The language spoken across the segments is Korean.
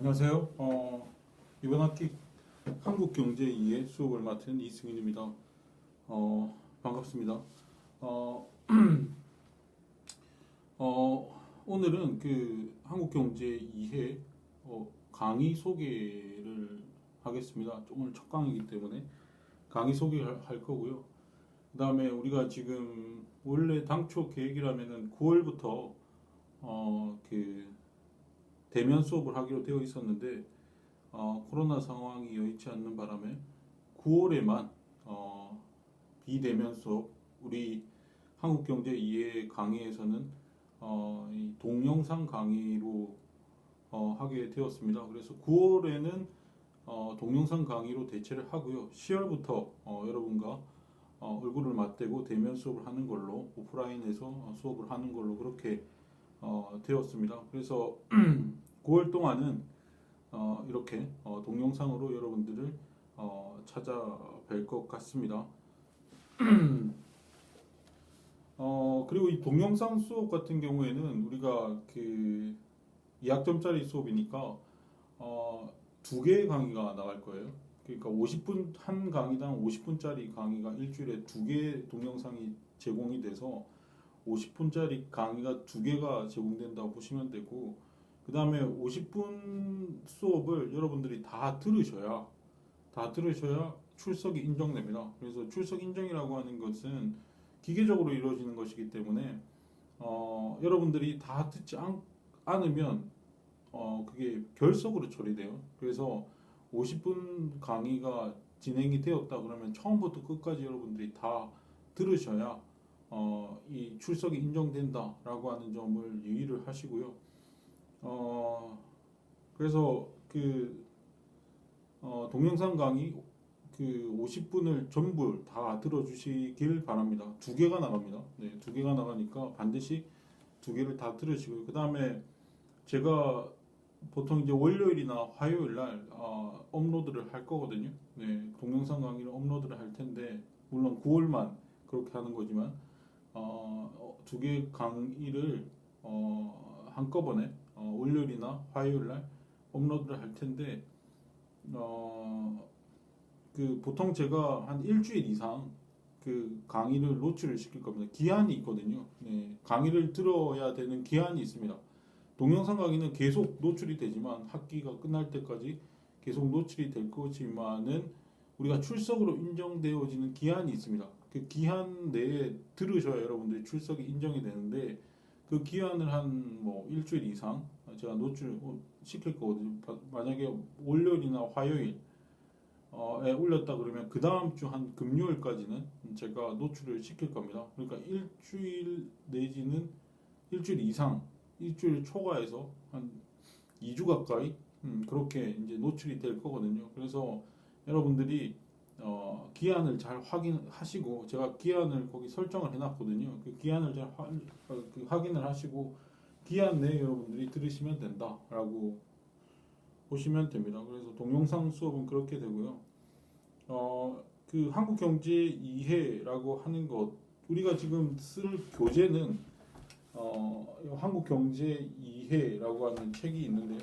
안녕하세요. 이번 학기 한국경제 2의 수업을 맡은 이승윤입니다. 반갑습니다. 어, 오늘은 그 한국경제 2회 강의 소개를 하겠습니다. 오늘 첫 강의이기 때문에 강의 소개할 거고요. 그 다음에 우리가 지금 원래 당초 계획이라면은 9월부터 그 대면 수업을 하기로 되어 있었는데 코로나 상황이 여의치 않는 바람에 9월에만 비대면 수업 우리 한국경제 2회 강의에서는 이 동영상 강의로 하게 되었습니다. 그래서 9월에는 동영상 강의로 대체를 하고요. 10월부터 여러분과 얼굴을 맞대고 대면 수업을 하는 걸로 오프라인에서 수업을 하는 걸로 그렇게 되었습니다. 그래서 9월 동안은 이렇게 동영상으로 여러분들을 찾아뵐 것 같습니다. 그리고 이 동영상 수업 같은 경우에는 우리가 그 2학점짜리 수업이니까 두 개의 강의가 나갈 거예요. 그러니까 50분 한 강의당 50분짜리 강의가 일주일에 두 개의 동영상이 제공이 돼서 50분짜리 강의가 두 개가 제공된다고 보시면 되고, 그 다음에 50분 수업을 여러분들이 다 들으셔야 출석이 인정됩니다. 그래서 출석 인정이라고 하는 것은 기계적으로 이루어지는 것이기 때문에 여러분들이 다 듣지 않으면 그게 결석으로 처리돼요. 그래서 50분 강의가 진행이 되었다 그러면 처음부터 끝까지 여러분들이 다 들으셔야 이 출석이 인정된다라고 하는 점을 유의를 하시고요. 그래서 그 동영상 강의 그 50분을 전부 다 들어주시길 바랍니다. 두 개가 나갑니다. 네, 두 개가 나가니까 반드시 두 개를 다 들으시고요. 그 다음에 제가 보통 이제 월요일이나 화요일 날 업로드를 할 거거든요. 네, 동영상 강의를 업로드를 할 텐데 물론 9월만 그렇게 하는 거지만 두 개 강의를 한꺼번에 월요일이나 화요일 날 업로드를 할 텐데 그 보통 제가 한 일주일 이상 그 강의를 노출을 시킬 겁니다. 기한이 있거든요. 네, 강의를 들어야 되는 기한이 있습니다. 동영상 강의는 계속 노출이 되지만 학기가 끝날 때까지 계속 노출이 될 거지만은 우리가 출석으로 인정되어지는 기한이 있습니다. 그 기한 내에 들으셔야 여러분들이 출석이 인정이 되는데 그 기한을 한 뭐 일주일 이상 제가 노출 시킬 거거든요. 만약에 월요일이나 화요일에 올렸다 그러면 그 다음 주 한 금요일까지는 제가 노출을 시킬 겁니다. 그러니까 일주일 내지는 일주일 이상, 일주일 초과해서 한 2주 가까이 그렇게 이제 노출이 될 거거든요. 그래서 여러분들이 기한을 잘 확인하시고, 제가 기한을 거기 설정을 해놨거든요. 그 기한을 잘 확인을 하시고 기한 내에 여러분들이 들으시면 된다라고 보시면 됩니다. 그래서 동영상 수업은 그렇게 되고요. 그 한국경제 2회라고 하는 것, 우리가 지금 쓸 교재는 한국경제 2회라고 하는 책이 있는데요.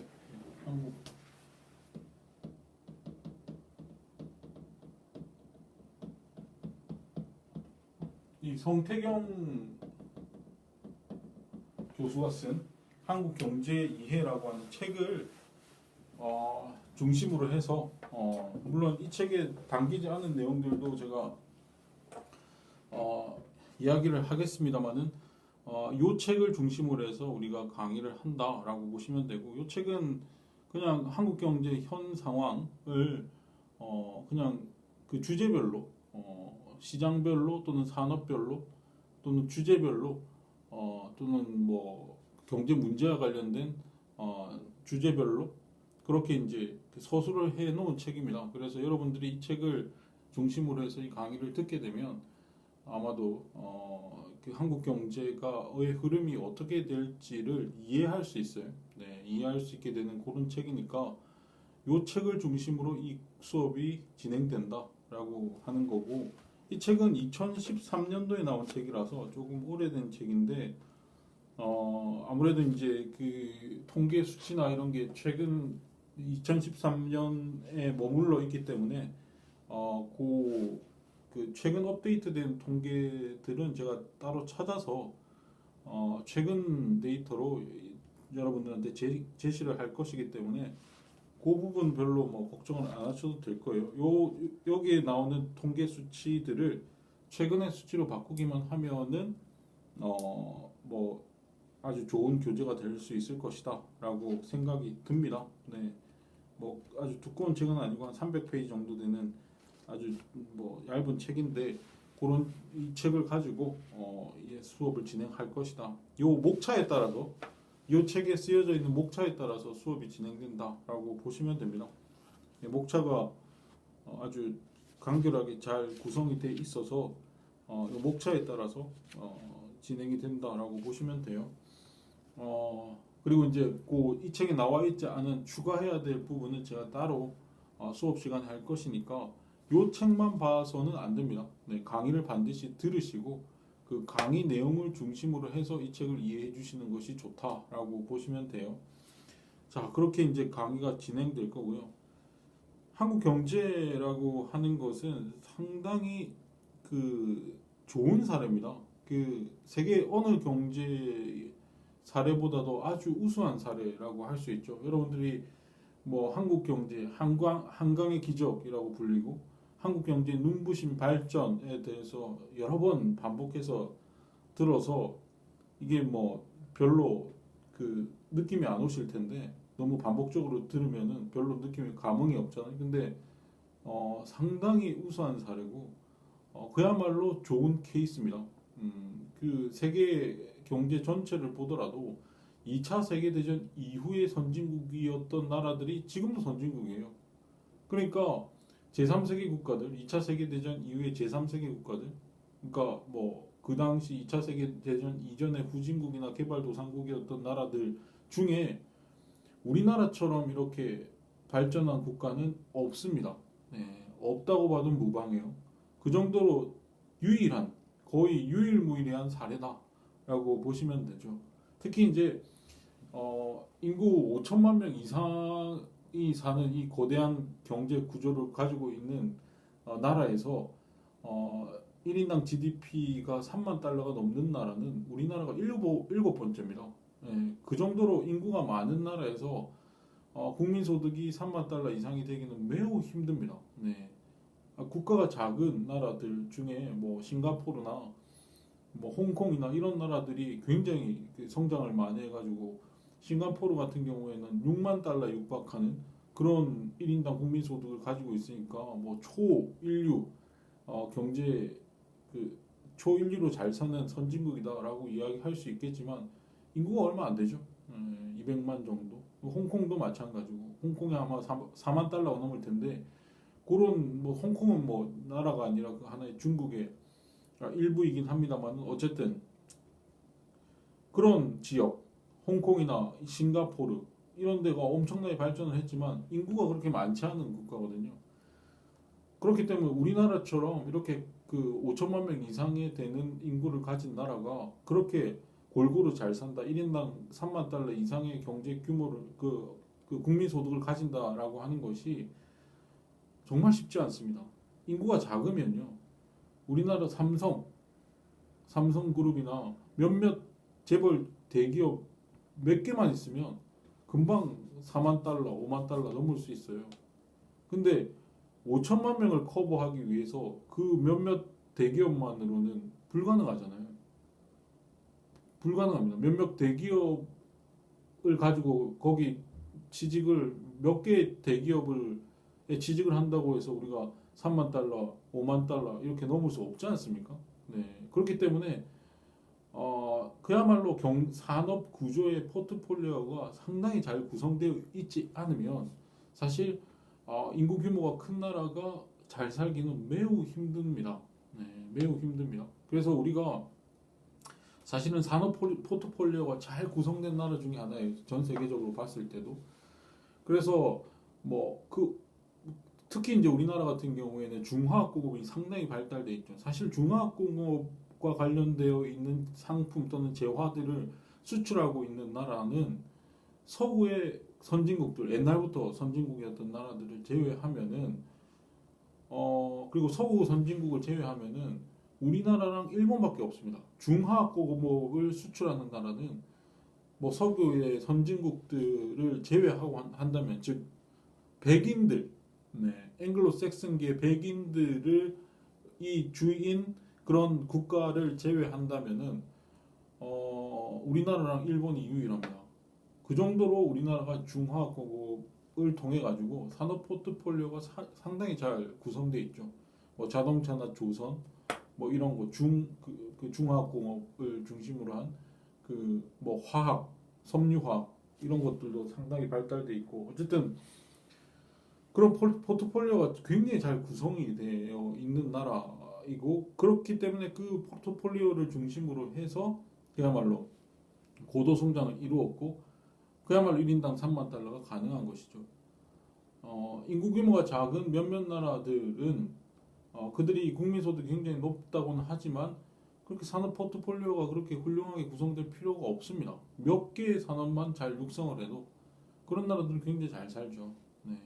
이 성태경 교수가 쓴 한국경제 2회라고 하는 책을 중심으로 해서 물론 이 책에 담기지 않은 내용들도 제가 이야기를 하겠습니다만은 이 책을 중심으로 해서 우리가 강의를 한다라고 보시면 되고, 이 책은 그냥 한국경제 현 상황을 그냥 그 주제별로 시장별로 또는 산업별로 또는 주제별로 또는 뭐 경제 문제와 관련된 주제별로 그렇게 이제 서술을 해 놓은 책입니다. 그래서 여러분들이 이 책을 중심으로 해서 이 강의를 듣게 되면 아마도 그 한국 경제가의 흐름이 어떻게 될지를 이해할 수 있어요. 네, 이해할 수 있게 되는 그런 책이니까 이 책을 중심으로 이 수업이 진행된다라고 하는 거고, 이 책은 2013년도에 나온 책이라서 조금 오래된 책인데 아무래도 이제 그 통계 수치나 이런 게 최근 2013년에 머물러 있기 때문에 그 최근 업데이트된 통계들은 제가 따로 찾아서 최근 데이터로 여러분들한테 제시를 할 것이기 때문에 그 부분 별로 뭐 걱정을 안 하셔도 될 거예요. 여기에 나오는 통계 수치들을 최근의 수치로 바꾸기만 하면은 뭐 아주 좋은 교재가 될 수 있을 것이다라고 생각이 듭니다. 네, 뭐 아주 두꺼운 책은 아니고 한 300페이지 정도 되는 아주 뭐 얇은 책인데 그런 이 책을 가지고 이제 수업을 진행할 것이다. 요 목차에 따라서 이 책에 쓰여져 있는 목차에 따라서 수업이 진행된다라고 보시면 됩니다. 목차가 아주 간결하게 잘 구성이 돼 있어서 이 목차에 따라서 진행이 된다라고 보시면 돼요. 그리고 이제 이 책에 나와 있지 않은 추가해야 될 부분은 제가 따로 수업 시간에 할 것이니까 이 책만 봐서는 안 됩니다. 네, 강의를 반드시 들으시고 그 강의 내용을 중심으로 해서 이 책을 이해해 주시는 것이 좋다라고 보시면 돼요. 자, 그렇게 이제 강의가 진행될 거고요. 한국 경제라고 하는 것은 상당히 그 좋은 사례입니다. 그 세계 어느 경제 사례보다도 아주 우수한 사례라고 할 수 있죠. 여러분들이 뭐 한국 경제 한강의 기적이라고 불리고 한국 경제 눈부신 발전에 대해서 여러 번 반복해서 들어서 이게 뭐 별로 그 느낌이 안 오실 텐데 너무 반복적으로 들으면은 별로 느낌이 감흥이 없잖아요. 근데 상당히 우수한 사례고 그야말로 좋은 케이스입니다. 그 세계 경제 전체를 보더라도 2차 세계대전 이후의 선진국이었던 나라들이 지금도 선진국이에요. 그러니까 제3세계 국가들, 2차 세계대전 이후의 제3세계 국가들, 그러니까 뭐 그 당시 2차 세계대전 이전의 후진국이나 개발도상국이었던 나라들 중에 우리나라처럼 이렇게 발전한 국가는 없습니다. 네, 없다고 봐도 무방해요. 그 정도로 유일한, 거의 유일무이한 사례다라고 보시면 되죠. 특히 이제 인구 5천만 명 이상이 사는 이 거대한 경제 구조를 가지고 있는 나라에서 1인당 GDP가 3만 달러가 넘는 나라는 우리나라가 일곱 번째입니다. 예, 그 정도로 인구가 많은 나라에서 국민 소득이 3만 달러 이상이 되기는 매우 힘듭니다. 네. 국가가 작은 나라들 중에 뭐 싱가포르나 뭐 홍콩이나 이런 나라들이 굉장히 그 성장을 많이 해가지고 싱가포르 같은 경우에는 6만 달러 육박하는 그런 1인당 국민 소득을 가지고 있으니까 뭐 초인류 경제 그 초인류로 잘 사는 선진국이다라고 이야기할 수 있겠지만 인구가 얼마 안 되죠. 200만 정도. 홍콩도 마찬가지고 홍콩이 아마 4만 달러가 넘을 텐데 그런 뭐 홍콩은 뭐 나라가 아니라 그 하나의 중국의 일부이긴 합니다만 어쨌든 그런 지역 홍콩이나 싱가포르 이런 데가 엄청나게 발전을 했지만 인구가 그렇게 많지 않은 국가거든요. 그렇기 때문에 우리나라처럼 이렇게 그 5천만 명 이상이 되는 인구를 가진 나라가 그렇게 골고루 잘 산다. 1인당 3만 달러 이상의 경제 규모를 그 국민 소득을 가진다라고 하는 것이 정말 쉽지 않습니다. 인구가 작으면요. 우리나라 삼성그룹이나 몇몇 재벌 대기업 몇 개만 있으면 금방 4만 달러, 5만 달러 넘을 수 있어요. 근데 5천만 명을 커버하기 위해서 그 몇몇 대기업만으로는 불가능하잖아요. 불가능합니다. 몇몇 대기업을 가지고 거기 취직을 몇 개 대기업을 취직을 한다고 해서 우리가 3만 달러, 5만 달러 이렇게 넘을 수 없지 않습니까? 네. 그렇기 때문에 그야말로 산업 구조의 포트폴리오가 상당히 잘 구성되어 있지 않으면 사실 인구 규모가 큰 나라가 잘 살기는 매우 힘듭니다. 네, 매우 힘듭니다. 그래서 우리가 사실은 산업 포트폴리오가 잘 구성된 나라 중에 하나예요. 전 세계적으로 봤을 때도. 그래서 특히 이제 우리나라 같은 경우에는 중화학공업이 상당히 발달돼 있죠. 사실 중화학공업과 관련되어 있는 상품 또는 재화들을 수출하고 있는 나라는 서구의 선진국들, 옛날부터 선진국이었던 나라들을 제외하면은 그리고 서구 선진국을 제외하면은 우리나라랑 일본밖에 없습니다. 중화학고급을 수출하는 나라는 뭐 서구의 선진국들을 제외하고 한다면, 즉 백인들, 네, 앵글로색슨계 백인들을 이 주인 그런 국가를 제외한다면은 우리나라랑 일본이 유일합니다. 그 정도로 우리나라가 중화학공업을 통해 가지고 산업 포트폴리오가 상당히 잘 구성되어 있죠. 뭐 자동차나 조선 뭐 이런 거 그 중화학공업을 중심으로 한 그 뭐 화학, 섬유화학 이런 것들도 상당히 발달돼 있고, 어쨌든 그런 포트폴리오가 굉장히 잘 구성이 되어 있는 나라이고, 그렇기 때문에 그 포트폴리오를 중심으로 해서 그야말로 고도 성장을 이루었고, 그야말로 1인당 3만 달러가 가능한 것이죠. 인구 규모가 작은 몇몇 나라들은 그들이 국민 소득이 굉장히 높다고는 하지만 그렇게 산업 포트폴리오가 그렇게 훌륭하게 구성될 필요가 없습니다. 몇 개의 산업만 잘 육성을 해도 그런 나라들은 굉장히 잘 살죠. 네.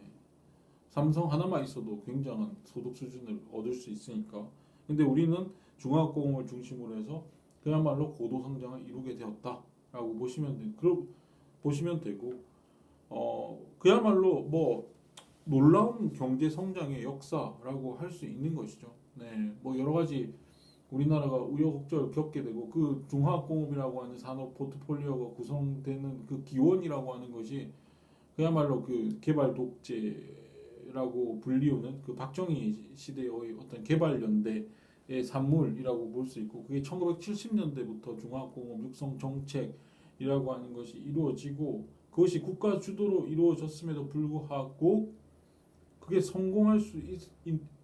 삼성 하나만 있어도 굉장한 소득 수준을 얻을 수 있으니까. 근데 우리는 중화학공업을 중심으로 해서 그야말로 고도 성장을 이루게 되었다라고 보시면 되고, 그야말로 뭐 놀라운 경제 성장의 역사라고 할 수 있는 것이죠. 네, 뭐 여러 가지 우리나라가 우여곡절을 겪게 되고, 그 중화학공업이라고 하는 산업 포트폴리오가 구성되는 그 기원이라고 하는 것이 그야말로 그 개발 독재라고 불리우는 그 박정희 시대의 어떤 개발 연대의 산물이라고 볼 수 있고, 그게 1970년대부터 중화학공업 육성 정책이라고 하는 것이 이루어지고, 그것이 국가 주도로 이루어졌음에도 불구하고 그게 성공할 수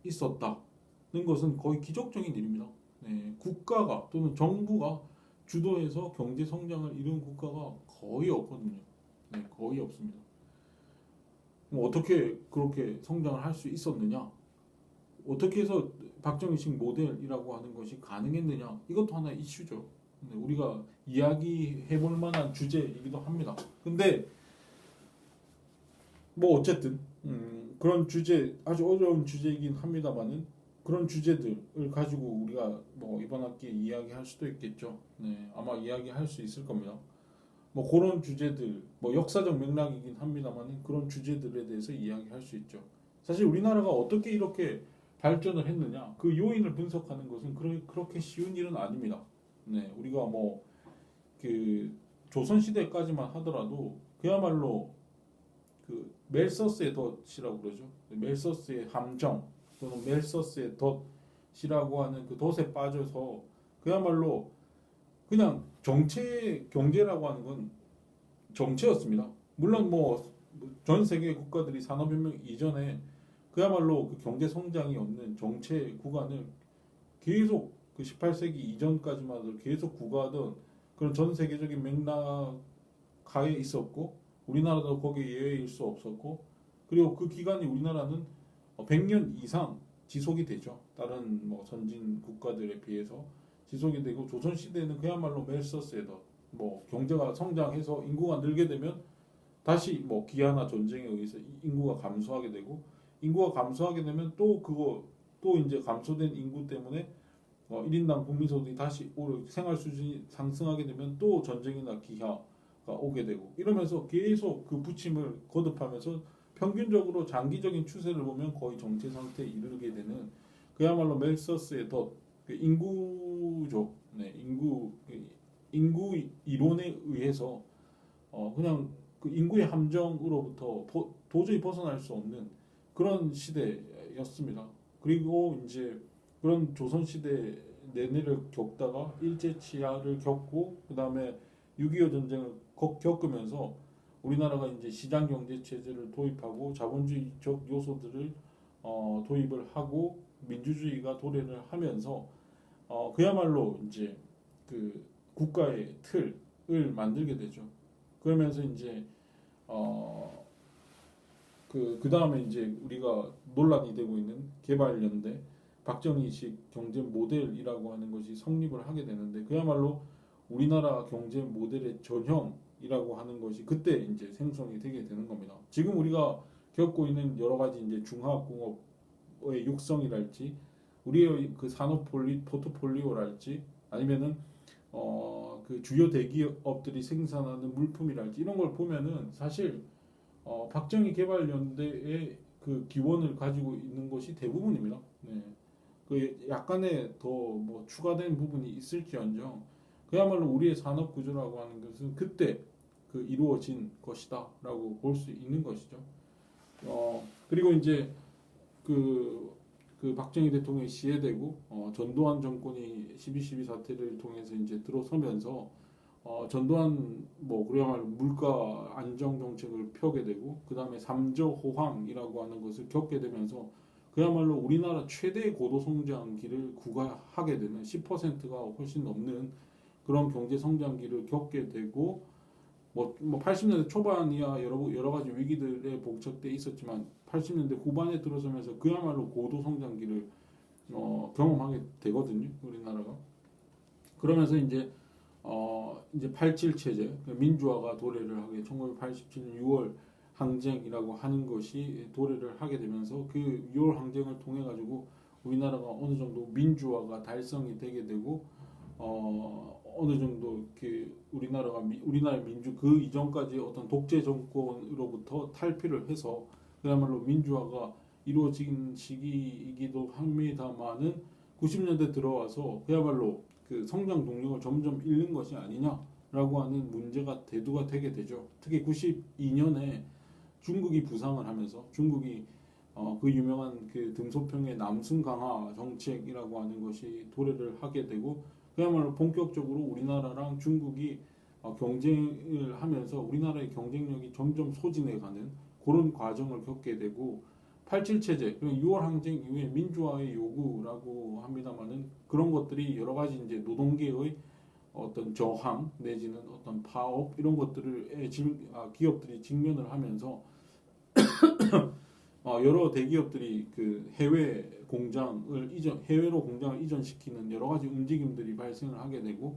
있었다는 것은 거의 기적적인 일입니다. 네, 국가가 또는 정부가 주도해서 경제 성장을 이룬 국가가 거의 없거든요. 네, 거의 없습니다. 뭐 어떻게 그렇게 성장을 할 수 있었느냐? 어떻게 해서 박정희식 모델이라고 하는 것이 가능했느냐? 이것도 하나의 이슈죠. 네, 우리가 이야기해볼 만한 주제이기도 합니다. 근데 뭐 어쨌든 그런 주제, 아주 어려운 주제이긴 합니다만은 그런 주제들을 가지고 우리가 뭐 이번 학기에 이야기할 수도 있겠죠. 네, 아마 이야기할 수 있을 겁니다. 뭐 그런 주제들, 뭐 역사적 맥락이긴 합니다만은 그런 주제들에 대해서 이야기할 수 있죠. 사실 우리나라가 어떻게 이렇게 발전을 했느냐, 그 요인을 분석하는 것은 그렇게 쉬운 일은 아닙니다. 네, 우리가 뭐 그 조선 시대까지만 하더라도 그야말로 그 멜서스의 덫이라고 그러죠. 멜서스의 함정 또는 멜서스의 덫이라고 하는 그 덫에 빠져서 그야말로 그냥 정체 경제라고 하는 건 정체였습니다. 물론 뭐 전 세계 국가들이 산업혁명 이전에 그야말로 그 경제 성장이 없는 정체 구간을 계속 그 18세기 이전까지만 해도 계속 구가하던 그런 전 세계적인 맥락 하에 있었고, 우리나라도 거기에 예외일 수 없었고, 그리고 그 기간이 우리나라는 100년 이상 지속이 되죠. 다른 뭐 선진 국가들에 비해서 지속이 되고, 조선 시대는 그야말로 멜서스에도 뭐 경제가 성장해서 인구가 늘게 되면 다시 뭐 기아나 전쟁에 의해서 인구가 감소하게 되고, 인구가 감소하게 되면 또 이제 감소된 인구 때문에 1인당 국민소득이 다시 생활 수준이 상승하게 되면 또 전쟁이나 기아가 오게 되고, 이러면서 계속 그 부침을 거듭하면서 평균적으로 장기적인 추세를 보면 거의 정체 상태에 이르게 되는 그야말로 멜서스의 덫, 그 인구죠. 네, 인구 이론에 의해서 그냥 그 인구의 함정으로부터 도저히 벗어날 수 없는 그런 시대였습니다. 그리고 이제 그런 조선 시대 내내를 겪다가 일제 치하를 겪고, 그 다음에 6.25 전쟁을 겪으면서 우리나라가 이제 시장 경제 체제를 도입하고 자본주의적 요소들을 도입을 하고 민주주의가 도래를 하면서 그야말로 이제 그 국가의 틀을 만들게 되죠. 그러면서 이제 그 다음에 이제 우리가 논란이 되고 있는 개발연대 박정희식 경제 모델이라고 하는 것이 성립을 하게 되는데, 그야말로 우리나라 경제 모델의 전형이 경쟁력이라고 하는 것이 그때 이제 생성이 되게 되는 겁니다. 지금 우리가 겪고 있는 여러 가지 이제 중화학공업의 육성이랄지 우리의 그 산업 포트폴리오랄지 아니면은 그 주요 대기업들이 생산하는 물품이랄지 이런 걸 보면은 사실 박정희 개발연대의 그 기원을 가지고 있는 것이 대부분입니다. 네. 그 약간의 더 뭐 추가된 부분이 있을지언정 그야말로 우리의 산업 구조라고 하는 것은 그때 그 이루어진 것이다라고 볼 수 있는 것이죠. 그리고 이제 그, 그 박정희 대통령이 시해되고 전두환 정권이 12.12 사태를 통해서 이제 들어서면서 전두환 뭐 그야말로 물가 안정 정책을 펴게 되고 그 다음에 삼저 호황이라고 하는 것을 겪게 되면서 그야말로 우리나라 최대 고도 성장기를 구가하게 되는 10%가 훨씬 넘는 그런 경제 성장기를 겪게 되고 뭐 80년대 초반이야 여러 가지 위기들에 봉착돼 있었지만 80년대 후반에 들어서면서 그야말로 고도 성장기를 경험하게 되거든요 우리나라가. 그러면서 이제 87 체제 민주화가 도래를 하게 1987년 6월 항쟁이라고 하는 것이 도래를 하게 되면서 그 6월 항쟁을 통해 가지고 우리나라가 어느 정도 민주화가 달성이 되게 되고 어느 정도 이렇게 우리나라의 민주 그 이전까지 어떤 독재 정권으로부터 탈피를 해서 그야말로 민주화가 이루어진 시기이기도 합니다만은 90년대 들어와서 그야말로 그 성장 동력을 점점 잃는 것이 아니냐라고 하는 문제가 대두가 되게 되죠. 특히 92년에 중국이 부상을 하면서 중국이 그 유명한 그 등소평의 남승 강화 정책이라고 하는 것이 도래를 하게 되고 그야말로 본격적으로 우리나라랑 중국이 경쟁을 하면서 우리나라의 경쟁력이 점점 소진해가는 그런 과정을 겪게 되고 87 체제, 6월 항쟁 이후에 민주화의 요구라고 합니다만은 그런 것들이 여러 가지 이제 노동계의 어떤 저항 내지는 어떤 파업 이런 것들을 기업들이 직면을 하면서 여러 대기업들이 그 해외로 공장을 이전시키는 여러 가지 움직임들이 발생을 하게 되고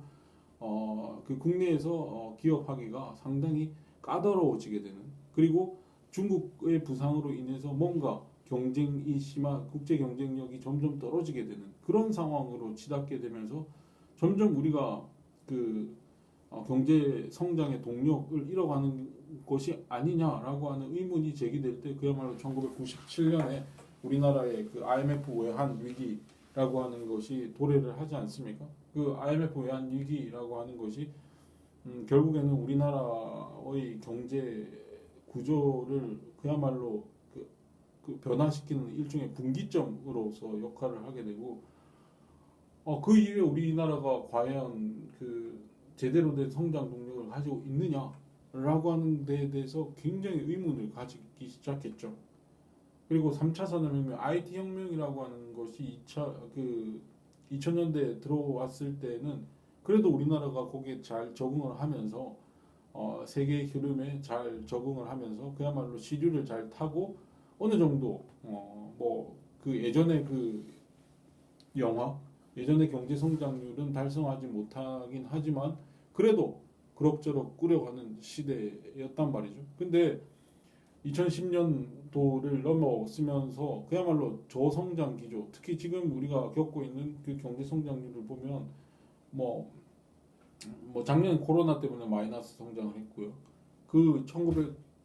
그 국내에서 기업하기가 상당히 까다로워지게 되는 그리고 중국의 부상으로 인해서 뭔가 경쟁이 심한 국제 경쟁력이 점점 떨어지게 되는 그런 상황으로 치닫게 되면서 점점 우리가 그 경제 성장의 동력을 잃어가는 것이 아니냐라고 하는 의문이 제기될 때 그야말로 1997년에 우리나라의 그 IMF 외환 위기라고 하는 것이 도래를 하지 않습니까? 그 IMF 외환 위기라고 하는 것이 결국에는 우리나라의 경제 구조를 그야말로 그 변화시키는 일종의 분기점으로서 역할을 하게 되고 그 이후에 우리나라가 과연 그 제대로 된 성장 동력을 가지고 있느냐라고 하는 데에 대해서 굉장히 의문을 가지기 시작했죠. 그리고 3차 산업혁명, IT 혁명이라고 하는 것이 2000년대에 들어왔을 때는 그래도 우리나라가 거기에 잘 적응을 하면서 세계의 흐름에 잘 적응을 하면서 그야말로 시류를 잘 타고 어느 정도 뭐 그 예전에 그 영화 예전의 경제 성장률은 달성하지 못하긴 하지만 그래도 그럭저럭 꾸려가는 시대였단 말이죠. 근데 2010년도를 넘어서면서 그야말로 저성장 기조, 특히 지금 우리가 겪고 있는 그 경제 성장률을 보면 뭐 작년 코로나 때문에 마이너스 성장을 했고요. 그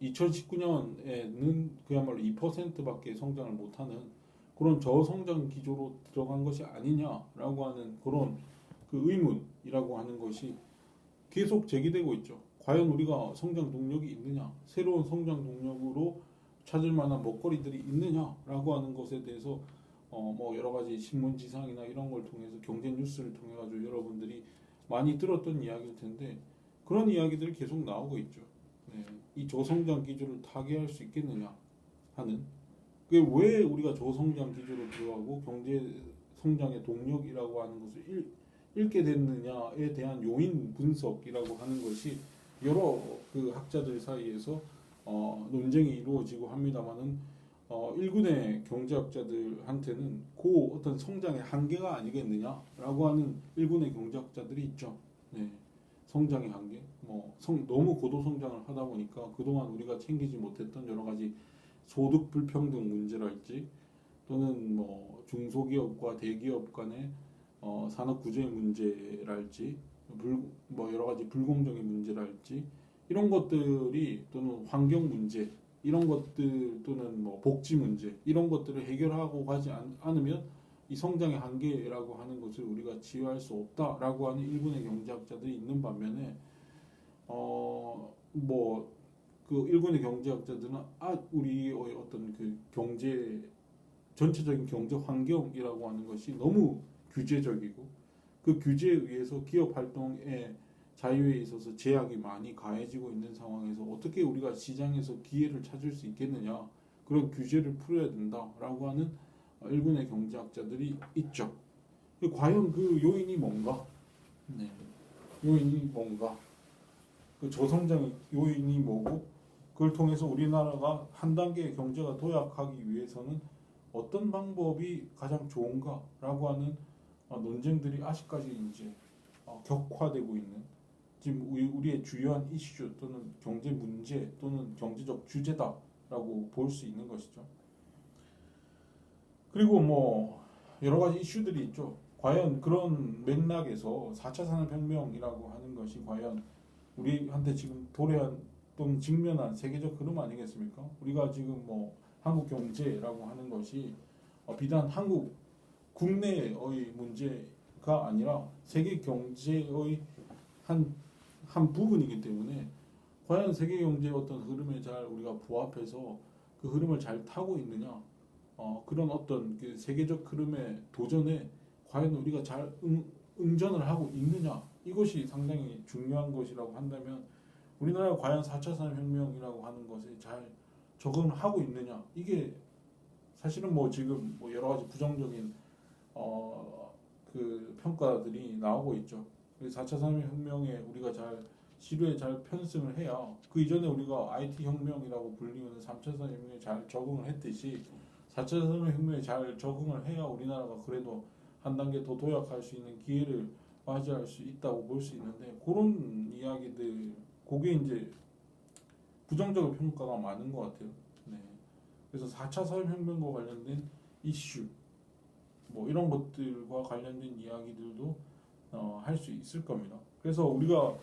2019년에는 그야말로 2%밖에 성장을 못하는 그런 저성장 기조로 들어간 것이 아니냐라고 하는 그런 그 의문이라고 하는 것이 계속 제기되고 있죠. 과연 우리가 성장 동력이 있느냐, 새로운 성장 동력으로 찾을 만한 먹거리들이 있느냐라고 하는 것에 대해서 뭐 여러 가지 신문지상이나 이런 걸 통해서 경제 뉴스를 통해 가지고 여러분들이 많이 들었던 이야기일 텐데 그런 이야기들이 계속 나오고 있죠. 네. 이 저성장 기조를 타개할 수 있겠느냐 하는 그게 왜 우리가 저성장 기조로 들어가고 경제 성장의 동력이라고 하는 것을 잃게 됐느냐에 대한 요인 분석이라고 하는 것이 여러 그 학자들 사이에서 논쟁이 이루어지고 합니다만은 일군의 경제학자들한테는 그 어떤 성장의 한계가 아니겠느냐라고 하는 일군의 경제학자들이 있죠. 네. 성장의 한계, 너무 고도 성장을 하다 보니까 그동안 우리가 챙기지 못했던 여러 가지 소득 불평등 문제랄지 또는 중소기업과 대기업 간의 산업 구조의 문제랄지 여러 가지 불공정의 문제랄지 이런 것들이 또는 환경 문제 이런 것들 또는 복지 문제 이런 것들을 해결하고 가지 않으면 이 성장의 한계라고 하는 것을 우리가 치유할 수 없다라고 하는 일본의 경제학자들이 있는 반면에 그 일본의 경제학자들은 우리의 어떤 그 경제 전체적인 경제 환경이라고 하는 것이 너무 규제적이고 그 규제에 의해서 기업 활동의 자유에 있어서 제약이 많이 가해지고 있는 상황에서 어떻게 우리가 시장에서 기회를 찾을 수 있겠느냐 그런 규제를 풀어야 된다라고 하는 일본의 경제학자들이 있죠. 과연 그 요인이 뭔가? 네. 요인이 뭔가? 그 저성장의 요인이 뭐고 그걸 통해서 우리나라가 한 단계 경제가 도약하기 위해서는 어떤 방법이 가장 좋은가라고 하는 논쟁들이 아직까지 이제 격화되고 있는 지금 우리의 주요한 이슈 또는 경제 문제 또는 경제적 주제다라고 볼 수 있는 것이죠. 그리고 여러 가지 이슈들이 있죠. 과연 그런 맥락에서 4차 산업혁명이라고 하는 것이 과연 우리한테 지금 도래한 또는 직면한 세계적 흐름 아니겠습니까? 우리가 지금 한국 경제라고 하는 것이 비단 한국 국내의 문제가 아니라 세계 경제의 한 부분이기 때문에 과연 세계 경제의 어떤 흐름에 잘 우리가 부합해서 그 흐름을 잘 타고 있느냐 그런 어떤 그 세계적 흐름의 도전에 과연 우리가 잘 응전을 하고 있느냐 이것이 상당히 중요한 것이라고 한다면 우리나라가 과연 4차 산업혁명이라고 하는 것에 잘 적응을 하고 있느냐 이게 사실은 지금 여러 가지 부정적인 그 평가들이 나오고 있죠. 4차 산업혁명에 우리가 시류에 잘 편승을 해야 그 이전에 우리가 IT 혁명이라고 불리는 3차 산업혁명에 잘 적응을 했듯이 4차 산업혁명에 잘 적응을 해야 우리나라가 그래도 한 단계 더 도약할 수 있는 기회를 맞이할 수 있다고 볼 수 있는데 그런 이야기들 그게 이제 부정적인 평가가 많은 것 같아요. 네. 그래서 4차 산업혁명과 관련된 이슈 이런 것들과 관련된 이야기들도 할 수 있을 겁니다. 그래서 우리가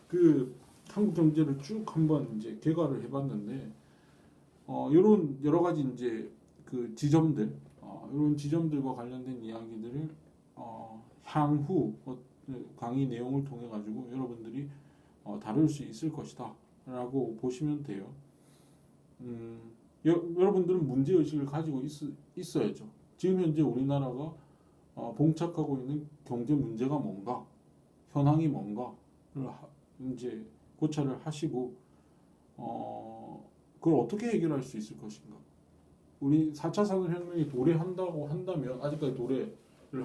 그 한국 경제를 쭉 한번 이제 개괄을 해봤는데 이런 여러 가지 이제 그 지점들 이런 지점들과 관련된 이야기들을 향후 강의 내용을 통해 가지고 여러분들이 다룰 수 있을 것이다라고 보시면 돼요. 여러분들은 문제 의식을 가지고 있어야죠. 지금 현재 우리나라가 봉착하고 있는 경제 문제가 뭔가, 현황이 뭔가를 이제 고찰을 하시고 그걸 어떻게 해결할 수 있을 것인가. 우리 4차 산업혁명이 도래한다고 한다면 아직까지 도래를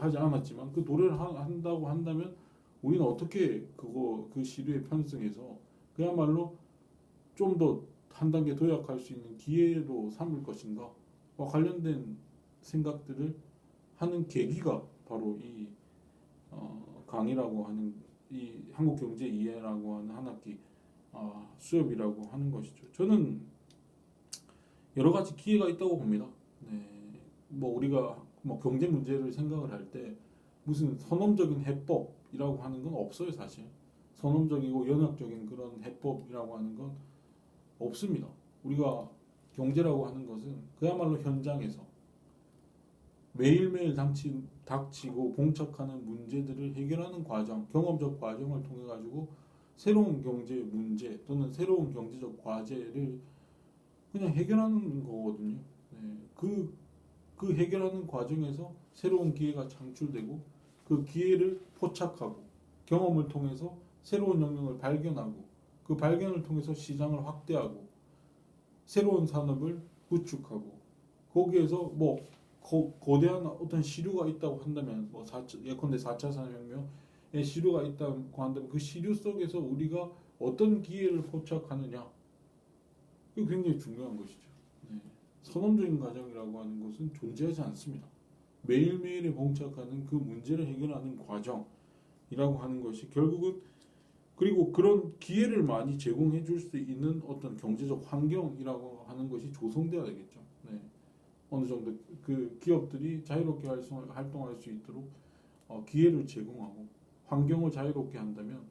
하지 않았지만 그 도래를 한다고 한다면 우리는 어떻게 그 시류에 편승해서 그야말로 좀 더 한 단계 도약할 수 있는 기회로 삼을 것인가와 관련된 생각들을 하는 계기가 바로 이 강의라고 하는 이 한국경제 이해라고 하는 한 학기 수업이라고 하는 것이죠. 저는 여러 가지 기회가 있다고 봅니다. 네, 우리가 경제 문제를 생각을 할 때 무슨 선언적인 해법이라고 하는 건 없어요, 사실. 선언적이고 연역적인 그런 해법이라고 하는 건 없습니다. 우리가 경제라고 하는 것은 그야말로 현장에서 매일매일 닥치고 봉착하는 문제들을 해결하는 과정, 경험적 과정을 통해 가지고 새로운 경제 문제 또는 새로운 경제적 과제를 그냥 해결하는 거거든요. 네. 그 해결하는 과정에서 새로운 기회가 창출되고 그 기회를 포착하고 경험을 통해서 새로운 영역을 발견하고 그 발견을 통해서 시장을 확대하고 새로운 산업을 구축하고 거기에서 거대한 어떤 시류가 있다고 한다면 예컨대 4차 산업혁명의 시류가 있다고 한다면 그 시류 속에서 우리가 어떤 기회를 포착하느냐 이게 굉장히 중요한 것이죠. 네. 선언적인 과정이라고 하는 것은 존재하지 않습니다. 매일매일에 봉착하는 그 문제를 해결하는 과정이라고 하는 것이 결국은 그리고 그런 기회를 많이 제공해 줄 수 있는 어떤 경제적 환경이라고 하는 것이 조성돼야 되겠죠. 네. 어느 정도 그 기업들이 자유롭게 활동할 수 있도록 기회를 제공하고 환경을 자유롭게 한다면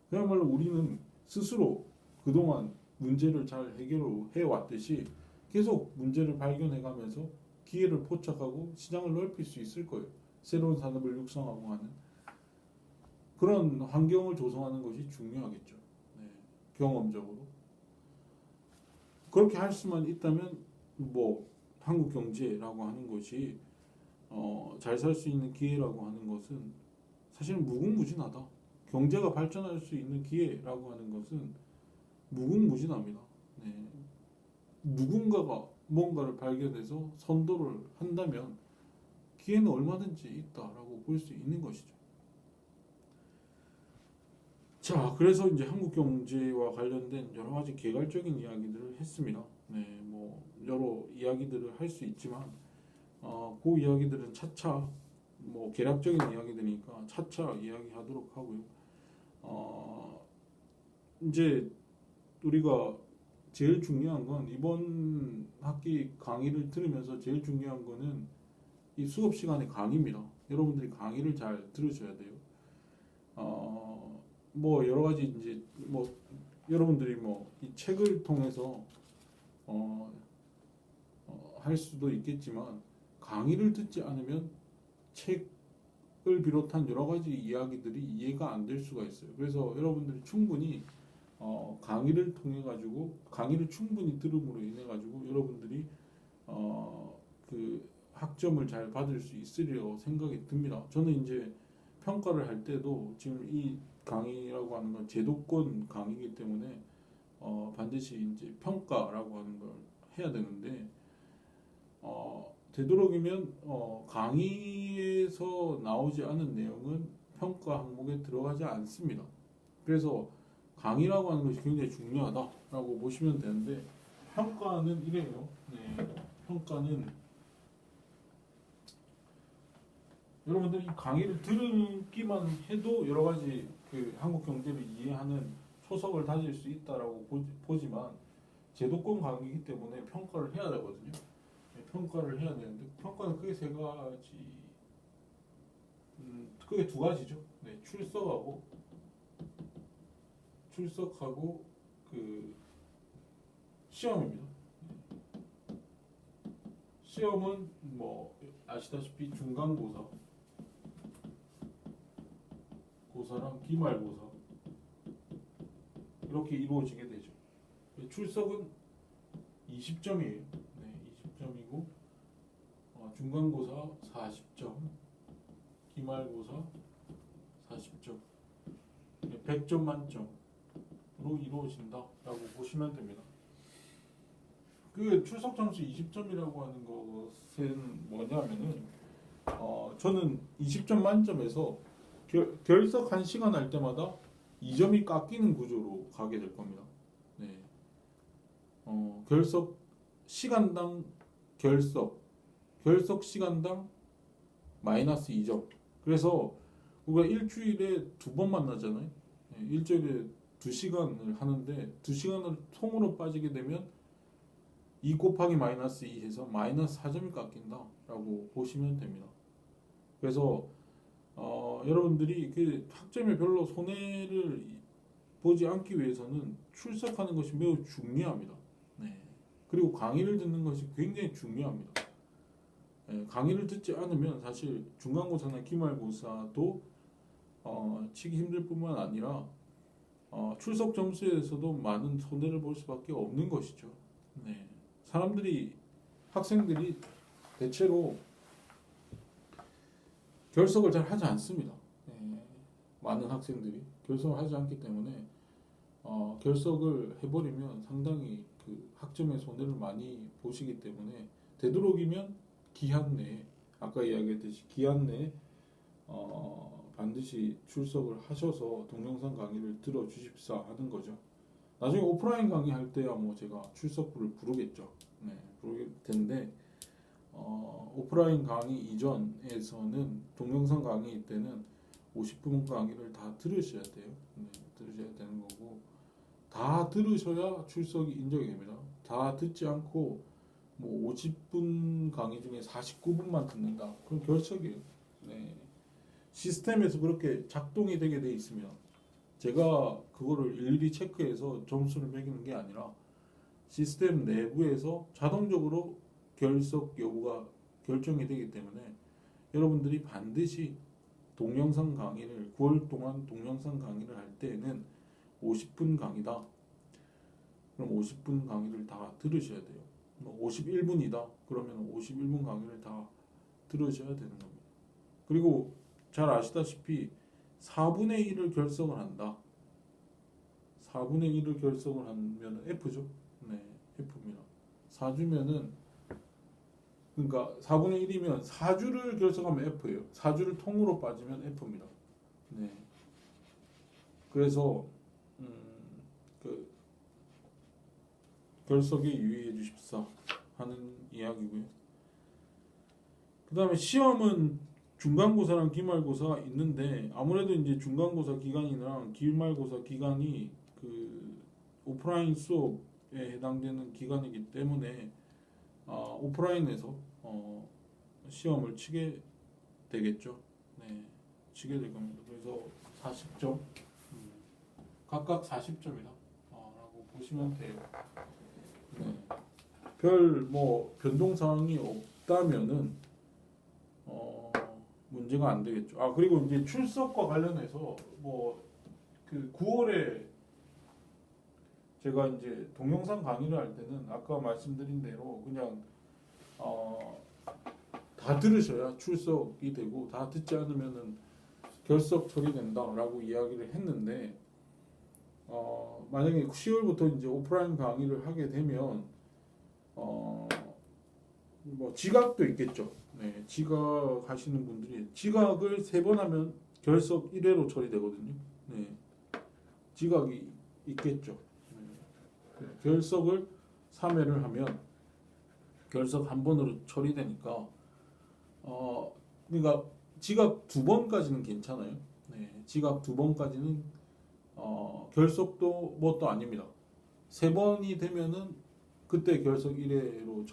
그야말로 우리는 스스로 그동안 문제를 잘 해결해 왔듯이 계속 문제를 발견해가면서 기회를 포착하고 시장을 넓힐 수 있을 거예요. 새로운 산업을 육성하고 하는 그런 환경을 조성하는 것이 중요하겠죠. 네, 경험적으로 그렇게 할 수만 있다면 뭐 한국 경제라고 하는 것이 잘 살 수 있는 기회라고 하는 것은 사실은 무궁무진하다. 경제가 발전할 수 있는 기회라고 하는 것은 무궁무진합니다. 네. 누군가가 뭔가를 발견해서 선도를 한다면 기회는 얼마든지 있다라고 볼 수 있는 것이죠. 자, 그래서 이제 한국 경제와 관련된 여러 가지 개괄적인 이야기들을 했습니다. 네, 뭐 여러 이야기들을 할 수 있지만 그 이야기들은 차차 뭐 개략적인 이야기들이니까 차차 이야기하도록 하고요. 이제 우리가 제일 중요한 건 이번 학기 강의를 들으면서 제일 중요한 거는 이 수업 시간의 강의입니다. 여러분들이 강의를 잘 들으셔야 돼요. 뭐 여러 가지 이제 뭐 여러분들이 뭐 이 책을 통해서 할 수도 있겠지만 강의를 듣지 않으면 책을 비롯한 여러 가지 이야기들이 이해가 안 될 수가 있어요. 그래서 여러분들이 충분히 강의를 통해 가지고 강의를 충분히 들음으로 인해 가지고 여러분들이 그 학점을 잘 받을 수 있으리라고 생각이 듭니다. 저는 이제 평가를 할 때도 지금 이 강의라고 하는 건 제도권 강의이기 때문에 반드시 이제 평가라고 하는 걸 해야 되는데 되도록이면 강의에서 나오지 않은 내용은 평가 항목에 들어가지 않습니다. 그래서 강의라고 하는 것이 굉장히 중요하다라고 보시면 되는데 평가는 이래요. 네, 평가는 여러분들이 강의를 들기만 해도 여러 가지 그 한국 경제를 이해하는 초석을 다질 수 있다라고 보지만 제도권 강의이기 때문에 평가를 해야 되거든요. 네, 평가를 해야 되는데 평가는 크게 세 가지, 크게 두 가지죠. 네, 출석하고 그 시험입니다. 시험은 뭐 아시다시피 중간고사, 고사랑 기말고사 이렇게 이루어지게 되죠. 출석은 20점이에요. 네, 20점이고 중간고사 40점, 기말고사 40점, 100점 만점으로 이루어진다라고 보시면 됩니다. 그 출석 점수 20점이라고 하는 것은 뭐냐면은 저는 20점 만점에서 결석 1시간 할 때마다 2점이 깎이는 구조로 가게 될 겁니다. 네. 결석 시간당 결석 시간당 마이너스 2점. 그래서 우리가 일주일에 2번 만나잖아요. 네, 일주일에 2시간을 하는데 2시간을 통으로 빠지게 되면 2 곱하기 마이너스 2 해서 마이너스 4점이 깎인다라고 보시면 됩니다. 그래서 여러분들이 그 학점에 별로 손해를 보지 않기 위해서는 출석하는 것이 매우 중요합니다. 네. 그리고 강의를 듣는 것이 굉장히 중요합니다. 네. 강의를 듣지 않으면 사실 중간고사나 기말고사도 치기 힘들 뿐만 아니라 출석 점수에서도 많은 손해를 볼 수밖에 없는 것이죠. 네. 학생들이 대체로 결석을 잘 하지 않습니다. 네. 많은 학생들이 결석을 하지 않기 때문에 결석을 해버리면 상당히 그 학점의 손해를 많이 보시기 때문에 되도록이면 기한 내에 아까 이야기했듯이 기한 내에 반드시 출석을 하셔서 동영상 강의를 들어주십사 하는 거죠. 나중에 오프라인 강의 할 때야 뭐 제가 출석부를 부르겠죠. 네, 부를 텐데 오프라인 강의 이전에서는 동영상 강의 때는 50분 강의를 다 들으셔야 돼요. 네, 들으셔야 되는 거고 다 들으셔야 출석이 인정이 됩니다. 다 듣지 않고 뭐 50분 강의 중에 49분만 듣는다. 그럼 결석이에요. 네. 시스템에서 그렇게 작동이 되게 돼 있습니다. 제가 그거를 일일이 체크해서 점수를 매기는 게 아니라 시스템 내부에서 자동적으로 결석 여부가 결정이 되기 때문에 여러분들이 반드시 동영상 강의를 9월 동안 동영상 강의를 할 때에는 50분 강의다. 그럼 50분 강의를 다 들으셔야 돼요. 51분이다. 그러면 51분 강의를 다 들으셔야 되는 겁니다. 그리고 잘 아시다시피 4분의 1을 결석을 한다. 4분의 1을 결석을 하면 F죠. 네, F입니다. 4주면은 그러니까 4분의 1이면 4주를 결석하면 F예요. 4주를 통으로 빠지면 F입니다. 네. 그래서 그 결석에 유의해 주십사 하는 이야기고요. 그 다음에 시험은 중간고사랑 기말고사가 있는데 아무래도 이제 중간고사 기간이랑 기말고사 기간이 그 오프라인 수업에 해당되는 기간이기 때문에 오프라인에서 시험을 치게 되겠죠. 네, 치게 될 겁니다. 그래서 40점, 각각 40점이다 라고 보시면 돼요. 네. 별 뭐 변동 사항이 없다면은 문제가 안 되겠죠. 그리고 이제 출석과 관련해서 뭐 그 9월에 제가 이제 동영상 강의를 할 때는 아까 말씀드린 대로 그냥 다 들으셔야 출석이 되고 다 듣지 않으면은 결석 처리된다라고 이야기를 했는데 만약에 10월부터 이제 오프라인 강의를 하게 되면 뭐 지각도 있겠죠. 네, 지각하시는 분들이 지각을 3번 하면 결석 1회로 처리되거든요. 네, 지각이 있겠죠. 네, 결석을 3회를 하면 결석 1번으로 처리되니까 그러니까 지각 2번까지는 괜찮아요. 네, 지각 2번까지는 결석도 뭣도 아닙니다. 3번이 되면은 그때 결석 1회로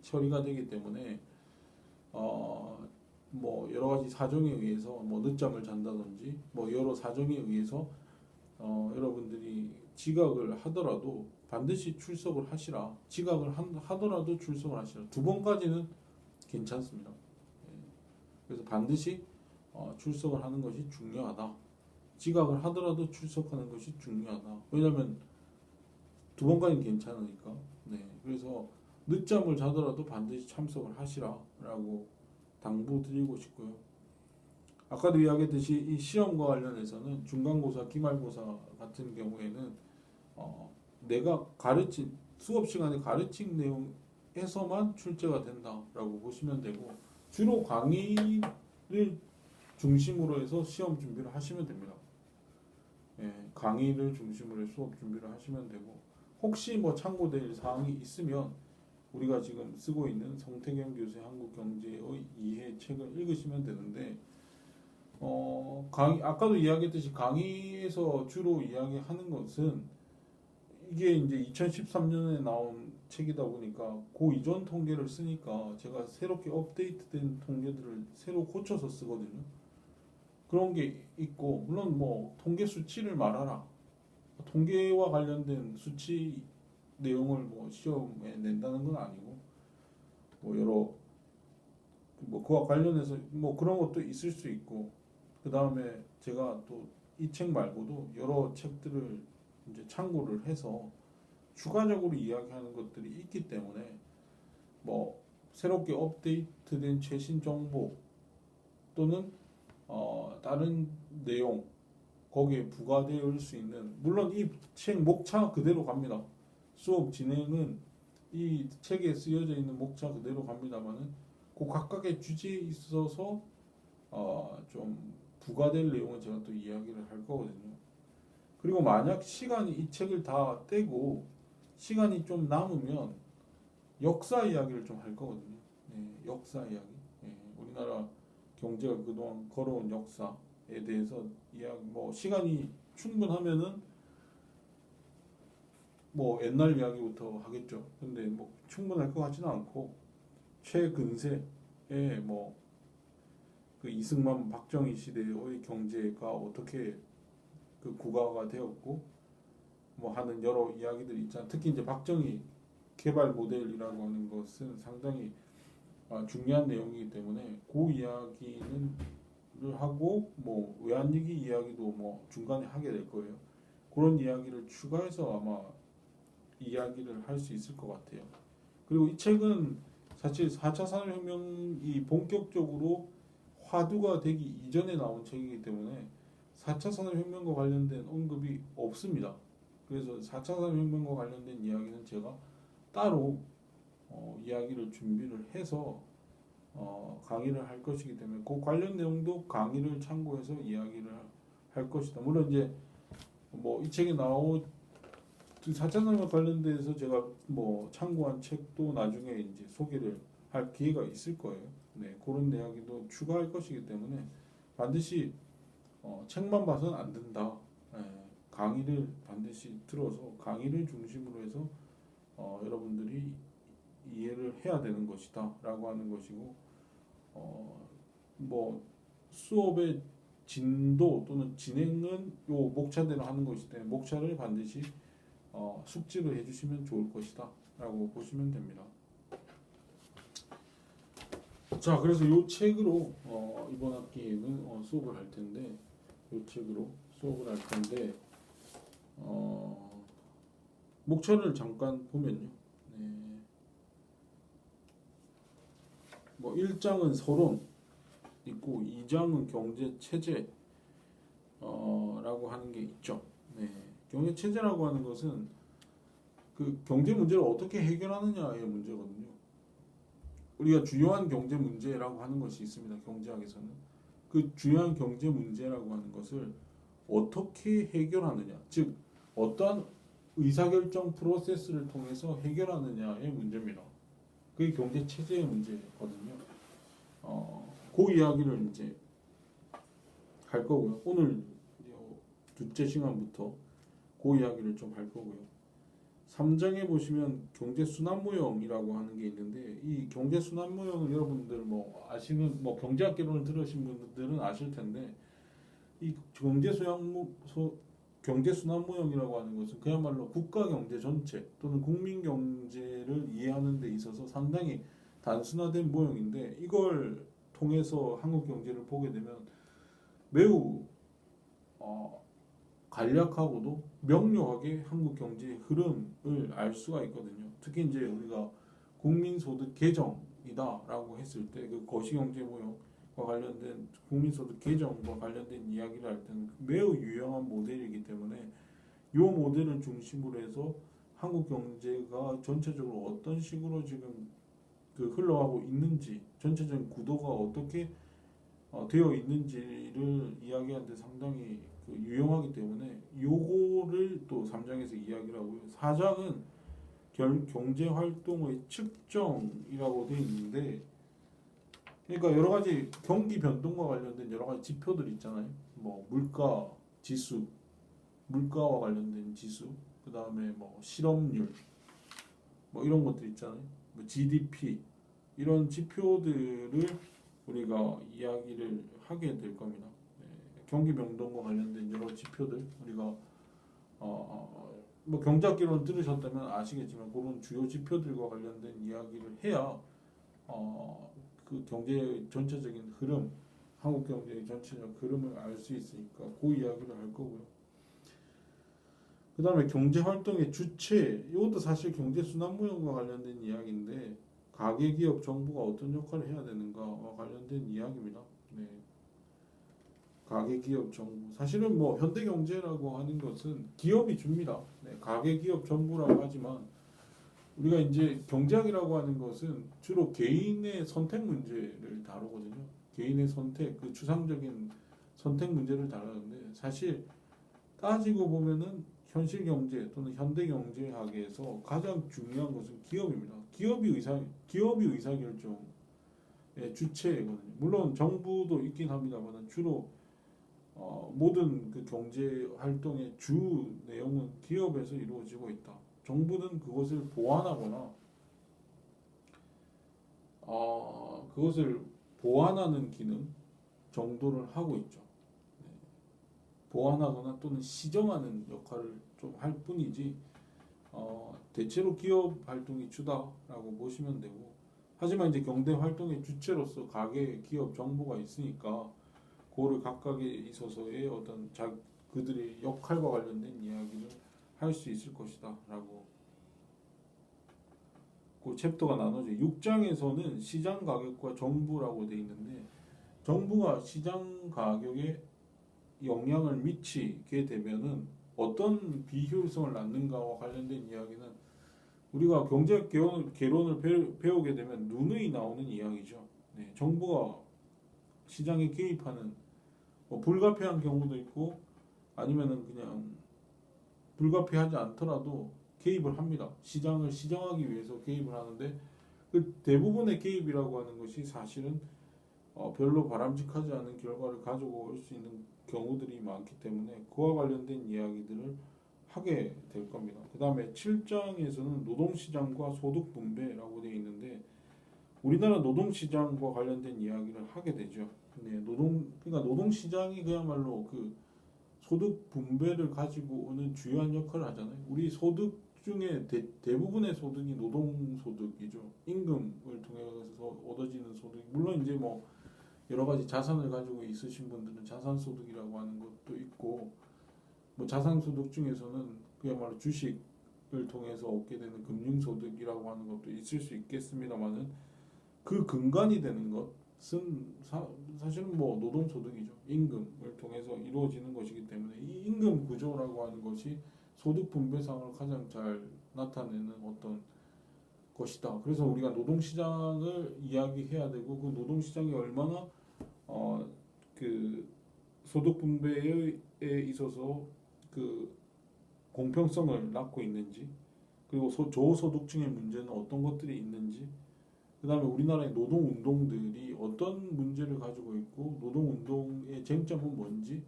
처리가 되기 때문에 뭐 여러 가지 사정에 의해서 뭐 늦잠을 잔다든지 뭐 여러 사정에 의해서 여러분들이 지각을 하더라도 반드시 출석을 하시라. 지각을 하더라도 출석을 하시라. 2번까지는 괜찮습니다. 그래서 반드시 출석을 하는 것이 중요하다. 지각을 하더라도 출석하는 것이 중요하다. 왜냐하면 2번까지는 괜찮으니까. 네, 그래서 늦잠을 자더라도 반드시 참석을 하시라라고 당부드리고 싶고요. 아까도 이야기했듯이 이 시험과 관련해서는 중간고사, 기말고사 같은 경우에는 내가 가르친 수업 시간에 가르친 내용에서만 출제가 된다라고 보시면 되고 주로 강의를 중심으로 해서 시험 준비를 하시면 됩니다. 예, 강의를 중심으로 해서 수업 준비를 하시면 되고 혹시 뭐 참고될 사항이 있으면 우리가 지금 쓰고 있는 성태경 교수의 한국경제의 이해 책을 읽으시면 되는데 아까도 이야기했듯이 강의에서 주로 이야기하는 것은 이게 이제 2013년에 나온 책이다 보니까 그 이전 통계를 쓰니까 제가 새롭게 업데이트된 통계들을 새로 고쳐서 쓰거든요. 그런 게 있고 물론 뭐 통계 수치를 말하라. 통계와 관련된 수치 내용을 뭐 시험에 낸다는 건 아니고 뭐 여러 뭐 그와 관련해서 뭐 그런 것도 있을 수 있고 그 다음에 제가 또 이 책 말고도 여러 책들을 이제 참고를 해서 추가적으로 이야기하는 것들이 있기 때문에 뭐 새롭게 업데이트된 최신 정보 또는 다른 내용 거기에 부과될 수 있는 물론 이 책 목차 그대로 갑니다. 수업 진행은 이 책에 쓰여져 있는 목차 그대로 갑니다만은 그 각각의 주제에 있어서 좀 부과될 내용은 제가 또 이야기를 할 거거든요. 그리고 만약 시간이 이 책을 다 떼고 시간이 좀 남으면 역사 이야기를 좀 할 거거든요. 네, 역사 이야기. 네, 우리나라 경제가 그동안 걸어온 역사에 대해서 이야기 뭐 시간이 충분하면은 뭐 옛날 이야기부터 하겠죠. 근데 뭐 충분할 것 같지는 않고 최근세에 뭐 그 이승만 박정희 시대의 경제가 어떻게 그 구가가 되었고 뭐 하는 여러 이야기들이 있잖아. 특히 이제 박정희 개발 모델이라고 하는 것은 상당히 중요한 내용이기 때문에 그 이야기는 하고 뭐 외환위기 이야기도 뭐 중간에 하게 될 거예요. 그런 이야기를 추가해서 아마 이야기를 할 수 있을 것 같아요. 그리고 이 책은 사실 4차 산업혁명이 본격적으로 화두가 되기 이전에 나온 책이기 때문에 4차 산업혁명과 관련된 언급이 없습니다. 그래서 4차 산업혁명과 관련된 이야기는 제가 따로 이야기를 준비를 해서 강의를 할 것이기 때문에 그 관련 내용도 강의를 참고해서 이야기를 할 것이다. 물론 이제 뭐 이 책에 4차 산업 관련돼서 제가 뭐 참고한 책도 나중에 이제 소개를 할 기회가 있을 거예요. 네, 그런 이야기도 추가할 것이기 때문에 반드시 책만 봐서는 안 된다. 네, 강의를 반드시 들어서 강의를 중심으로 해서 여러분들이 이해를 해야 되는 것이다라고 하는 것이고 뭐 수업의 진도 또는 진행은 요 목차대로 하는 것이기 때문에 목차를 반드시 숙지를 해주시면 좋을 것이다라고 보시면 됩니다. 자, 그래서 이 책으로 이번 학기에는 수업을 할 텐데 이 책으로 수업을 할 텐데 목차를 잠깐 보면요. 네. 뭐 1장은 서론 있고 2장은 경제 체제 라고 하는 게 있죠. 네. 경제 체제라고 하는 것은 그 경제 문제를 어떻게 해결하느냐의 문제거든요. 우리가 주요한 경제 문제라고 하는 것이 있습니다. 경제학에서는 그 주요한 경제 문제라고 하는 것을 어떻게 해결하느냐, 즉 어떠한 의사결정 프로세스를 통해서 해결하느냐의 문제입니다. 그게 경제 체제의 문제거든요. 그 이야기를 이제 할 거고요. 오늘 둘째 시간부터 그 이야기를 좀 할 거고요. 3장에 보시면 경제 순환 모형이라고 하는 게 있는데 이 경제 순환 모형은 여러분들 뭐 아시는 뭐 경제학 개론을 들으신 분들은 아실 텐데 이 경제 순환 모형이라고 하는 것은 그야말로 국가 경제 전체 또는 국민 경제를 이해하는 데 있어서 상당히 단순화된 모형인데 이걸 통해서 한국 경제를 보게 되면 매우 간략하고도 명료하게 한국 경제의 흐름을 알 수가 있거든요. 특히 이제 우리가 국민소득 개정이다라고 했을 때 그 거시경제 모형과 관련된 국민소득 개정과 관련된 이야기를 할 때는 매우 유용한 모델이기 때문에 이 모델을 중심으로 해서 한국 경제가 전체적으로 어떤 식으로 지금 그 흘러가고 있는지 전체적인 구도가 어떻게 되어 있는지를 이야기하는 데 상당히 유용하기 때문에 요거를 또 3장에서 이야기를 하고요. 4장은 경제활동의 측정이라고 되어 있는데 그러니까 여러 가지 경기 변동과 관련된 여러 가지 지표들 있잖아요. 뭐 물가 지수, 물가와 관련된 지수, 그 다음에 뭐 실업률, 뭐 이런 것들 있잖아요. 뭐 GDP 이런 지표들을 우리가 이야기를 하게 될 겁니다. 경기 변동과 관련된 여러 지표들 우리가 뭐 경제학기론 들으셨다면 아시겠지만 그런 주요 지표들과 관련된 이야기를 해야 그 경제 전체적인 흐름, 한국 경제의 전체적 흐름을 알 수 있으니까 그 이야기를 할 거고요. 그 다음에 경제 활동의 주체, 이것도 사실 경제 순환 모형과 관련된 이야기인데 가계, 기업, 정부가 어떤 역할을 해야 되는가와 관련된 이야기입니다. 네. 가계, 기업, 정부. 사실은 뭐 현대 경제라고 하는 것은 기업이 줍니다. 네. 가계, 기업, 정부라고 하지만 우리가 이제 경제학이라고 하는 것은 주로 개인의 선택 문제를 다루거든요. 개인의 선택, 그 추상적인 선택 문제를 다루는데 사실 따지고 보면은 현실 경제 또는 현대 경제학에서 가장 중요한 것은 기업입니다. 기업이 의사결정의 주체거든요. 물론 정부도 있긴 합니다만 주로 모든 그 경제 활동의 주 내용은 기업에서 이루어지고 있다. 정부는 그것을 보완하거나 그것을 보완하는 기능 정도를 하고 있죠. 네. 보완하거나 또는 시정하는 역할을 좀 할 뿐이지 대체로 기업 활동이 주다라고 보시면 되고, 하지만 이제 경제 활동의 주체로서 가계, 기업, 정부가 있으니까 그거를 각각에 있어서의 어떤 그들의 역할과 관련된 이야기를 할 수 있을 것이다라고 그 챕터가 나눠져. 6장에서는 시장 가격과 정부라고 돼 있는데, 정부가 시장 가격에 영향을 미치게 되면은 어떤 비효율성을 낳는가와 관련된 이야기는 우리가 경제학 개론을 배우게 되면 누누이 나오는 이야기죠. 네, 정부가 시장에 개입하는 불가피한 경우도 있고 아니면은 그냥 불가피하지 않더라도 개입을 합니다. 시장을 시정하기 위해서 개입을 하는데 그 대부분의 개입이라고 하는 것이 사실은 별로 바람직하지 않은 결과를 가지고 올 수 있는 경우들이 많기 때문에 그와 관련된 이야기들을 하게 될 겁니다. 그 다음에 7장에서는 노동시장과 소득분배라고 되어 있는데 우리나라 노동시장과 관련된 이야기를 하게 되죠. 네, 그러니까 노동시장이 그야말로 그 소득 분배를 가지고 오는 주요한 역할을 하잖아요. 우리 소득 중에 대부분의 소득이 노동소득이죠. 임금을 통해서 얻어지는 소득. 물론 이제 뭐 여러 가지 자산을 가지고 있으신 분들은 자산소득이라고 하는 것도 있고, 뭐 자산소득 중에서는 그야말로 주식을 통해서 얻게 되는 금융소득이라고 하는 것도 있을 수 있겠습니다만은 그 근간이 되는 것은 사실은 뭐 노동소득이죠. 임금을 통해서 이루어지는 것이기 때문에 이 임금 구조라고 하는 것이 소득 분배상을 가장 잘 나타내는 어떤 것이다. 그래서 우리가 노동시장을 이야기해야 되고 그 노동시장이 얼마나 그 소득 분배에 있어서 그 공평성을 낳고 있는지, 그리고 저소득층의 문제는 어떤 것들이 있는지, 그 다음에 우리나라의 노동운동들이 어떤 문제를 가지고 있고 노동운동의 쟁점은 뭔지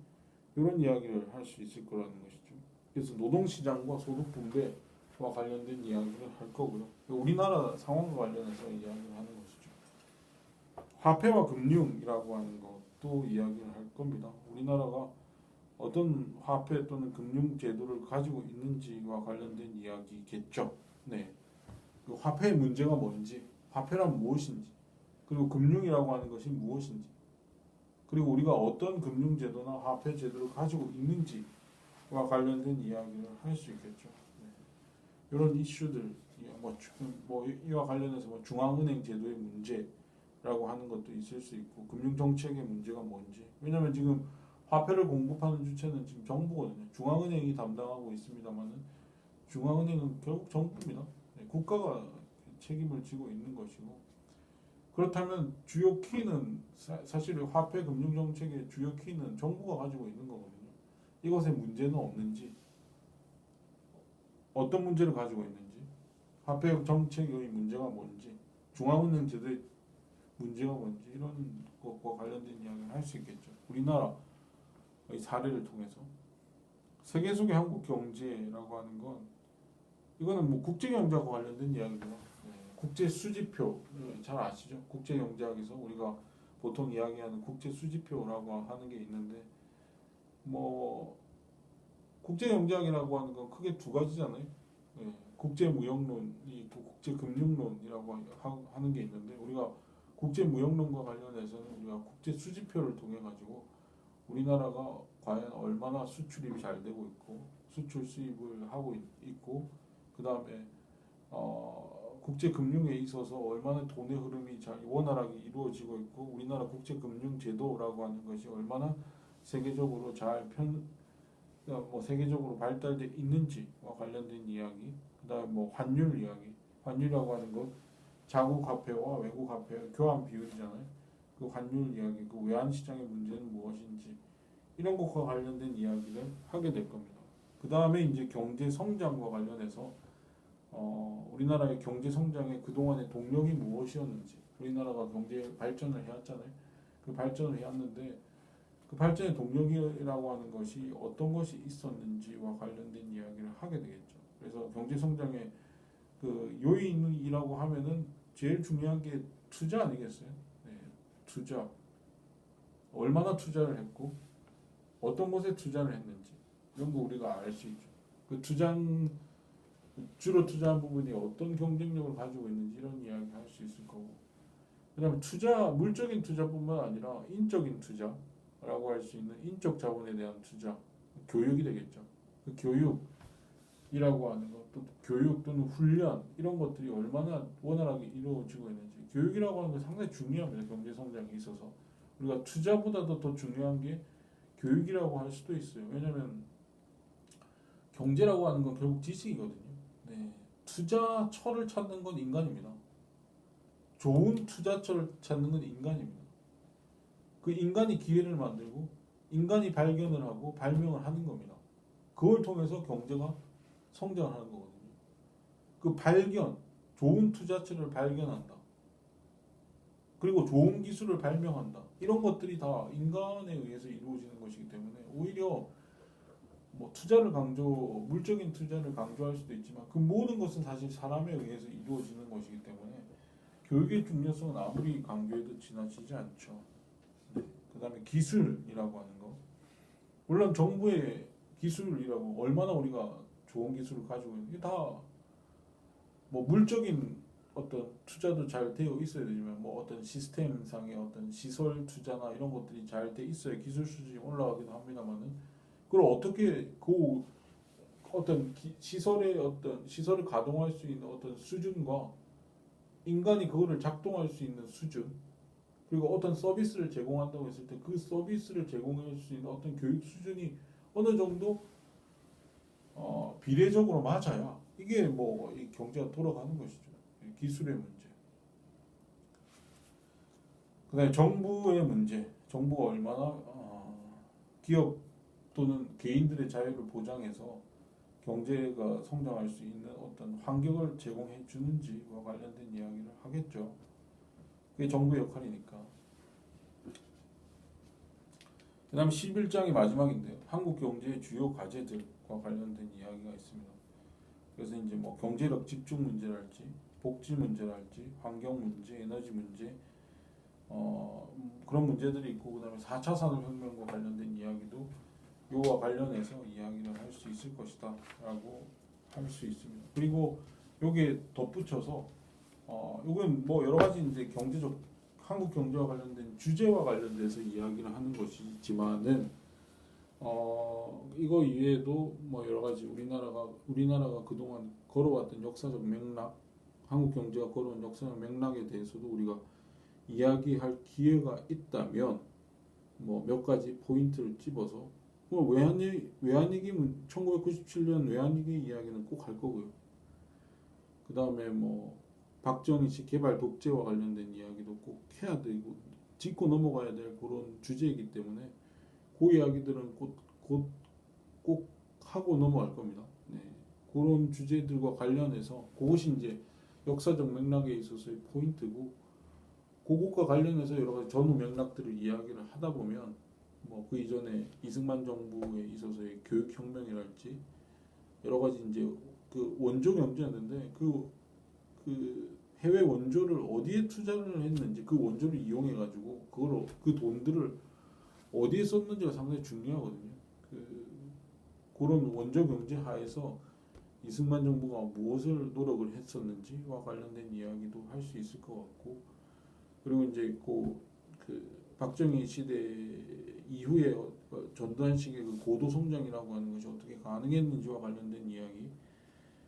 이런 이야기를 할 수 있을 거라는 것이죠. 그래서 노동시장과 소득분배와 관련된 이야기를 할 거고요. 우리나라 상황과 관련해서 이야기를 하는 것이죠. 화폐와 금융이라고 하는 것도 이야기를 할 겁니다. 우리나라가 어떤 화폐 또는 금융 제도를 가지고 있는지와 관련된 이야기겠죠. 네. 그 화폐의 문제가 뭔지, 화폐란 무엇인지, 그리고 금융이라고 하는 것이 무엇인지, 그리고 우리가 어떤 금융 제도나 화폐 제도를 가지고 있는지와 관련된 이야기를 할 수 있겠죠. 네. 이런 이슈들, 이와 관련해서 뭐 중앙은행 제도의 문제라고 하는 것도 있을 수 있고, 금융 정책의 문제가 뭔지. 왜냐하면 지금 화폐를 공급하는 주체는 지금 정부거든요. 중앙은행이 담당하고 있습니다만은 중앙은행은 결국 정부입니다. 네, 국가가 책임을 지고 있는 것이고, 그렇다면 주요 키는 사실 화폐 금융 정책의 주요 키는 정부가 가지고 있는 거거든요. 이것에 문제는 없는지, 어떤 문제를 가지고 있는지, 화폐 정책의 문제가 뭔지, 중앙은행 제도의 문제가 뭔지 이런 것과 관련된 이야기를 할 수 있겠죠. 우리나라의 사례를 통해서 세계 속의 한국 경제라고 하는 건 이거는 뭐 국제 경제와 관련된 이야기고요. 국제 수지표 잘 아시죠? 국제 경제학에서 우리가 보통 이야기하는 국제 수지표라고 하는 게 있는데, 뭐 국제 경제학이라고 하는 건 크게 두 가지잖아요. 국제 무역론이 있고 국제 금융론이라고 하는 게 있는데, 우리가 국제 무역론과 관련해서는 우리가 국제 수지표를 통해 가지고 우리나라가 과연 얼마나 수출입이 잘 되고 있고 수출 수입을 하고 있고, 그 다음에 국제 금융에 있어서 얼마나 돈의 흐름이 잘 원활하게 이루어지고 있고 우리나라 국제 금융 제도라고 하는 것이 얼마나 세계적으로 세계적으로 발달돼 있는지와 관련된 이야기. 그다음에 뭐 환율 이야기. 환율이라고 하는 것 자국 화폐와 외국 화폐의 교환 비율이잖아요. 그 환율 이야기, 그 외환 시장의 문제는 무엇인지 이런 것과 관련된 이야기를 하게 될 겁니다. 그 다음에 이제 경제 성장과 관련해서 우리나라의 경제 성장의 그동안의 동력이 무엇이었는지, 우리나라가 경제 발전을 해왔잖아요. 그 발전을 해왔는데 그 발전의 동력이라고 하는 것이 어떤 것이 있었는지와 관련된 이야기를 하게 되겠죠. 그래서 경제 성장의 그 요인이라고 하면은 제일 중요한 게 투자 아니겠어요? 네, 투자. 얼마나 투자를 했고 어떤 곳에 투자를 했는지 이런 거 우리가 알 수 있죠. 그 주로 투자한 부분이 어떤 경쟁력을 가지고 있는지 이런 이야기 할 수 있을 거고. 그다음에 투자, 물적인 투자뿐만 아니라 인적인 투자라고 할 수 있는 인적 자본에 대한 투자, 교육이 되겠죠. 그 교육이라고 하는 것, 또 교육 또는 훈련 이런 것들이 얼마나 원활하게 이루어지고 있는지. 교육이라고 하는 건 상당히 중요합니다. 경제 성장에 있어서. 우리가 투자보다도 더 중요한 게 교육이라고 할 수도 있어요. 왜냐하면 경제라고 하는 건 결국 지식이거든요. 네. 투자처를 찾는 건 인간입니다. 좋은 투자처를 찾는 건 인간입니다. 그 인간이 기회를 만들고 인간이 발견을 하고 발명을 하는 겁니다. 그걸 통해서 경제가 성장을 하는 거거든요. 그 발견, 좋은 투자처를 발견한다. 그리고 좋은 기술을 발명한다. 이런 것들이 다 인간에 의해서 이루어지는 것이기 때문에 오히려 뭐 투자를 물적인 투자를 강조할 수도 있지만 그 모든 것은 사실 사람에 의해서 이루어지는 것이기 때문에 교육의 중요성은 아무리 강조해도 지나치지 않죠. 네. 그다음에 기술이라고 하는 거. 물론 정부의 기술이라고 얼마나 우리가 좋은 기술을 가지고 있는 게 다 뭐 물적인 어떤 투자도 잘 되어 있어야 되지만 뭐 어떤 시스템상의 어떤 시설 투자나 이런 것들이 잘 돼 있어야 기술 수준이 올라가기도 합니다만은 그걸 어떻게 그 어떤 시설을 가동할 수 있는 어떤 수준과 인간이 그거를 작동할 수 있는 수준 그리고 어떤 서비스를 제공한다고 했을 때 그 서비스를 제공할 수 있는 어떤 교육 수준이 어느 정도 비례적으로 맞아야 이게 뭐 이 경제가 돌아가는 것이죠. 기술의 문제. 그다음에 정부의 문제. 정부가 얼마나 기업 또는 개인들의 자유를 보장해서 경제가 성장할 수 있는 어떤 환경을 제공해 주는지와 관련된 이야기를 하겠죠. 그게 정부의 역할이니까. 그 다음에 11장이 마지막인데요. 한국 경제의 주요 과제들과 관련된 이야기가 있습니다. 그래서 이제 뭐 경제력 집중 문제랄지, 복지 문제랄지, 환경 문제, 에너지 문제, 그런 문제들이 있고, 그 다음에 4차 산업혁명과 관련된 이야기도 요와 관련해서 이야기를 할 수 있을 것이다 라고 할 수 있습니다. 그리고 요게 덧붙여서 요건 뭐 여러 가지 이제 한국 경제와 관련된 주제와 관련돼서 이야기를 하는 것이지만은 이거 이외에도 뭐 여러 가지 우리나라가 그동안 걸어왔던 역사적 맥락, 한국 경제가 걸어온 역사적 맥락에 대해서도 우리가 이야기할 기회가 있다면 뭐 몇 가지 포인트를 집어서 외환위기 1997년 외환위기 이야기는 꼭 할 거고요. 그 다음에 뭐 박정희 씨 개발 독재와 관련된 이야기도 꼭 해야 되고 짚고 넘어가야 될 그런 주제이기 때문에 그 이야기들은 꼭 하고 넘어갈 겁니다. 네. 그런 주제들과 관련해서 그것이 이제 역사적 맥락에 있어서의 포인트고 그것과 관련해서 여러 가지 전후 맥락들을 이야기를 하다 보면 뭐 그 이전에 이승만 정부에 있어서의 교육혁명이랄지 여러 가지 이제 그 원조 경제였는데 그 해외 원조를 어디에 투자를 했는지 그 원조를 이용해 가지고 그 돈들을 어디에 썼는지가 상당히 중요하거든요. 그런 원조 경제 하에서 이승만 정부가 무엇을 노력을 했었는지와 관련된 이야기도 할 수 있을 것 같고 그리고 이제 그 박정희 시대 이후에 전두환식의 그 고도 성장이라고 하는 것이 어떻게 가능했는지와 관련된 이야기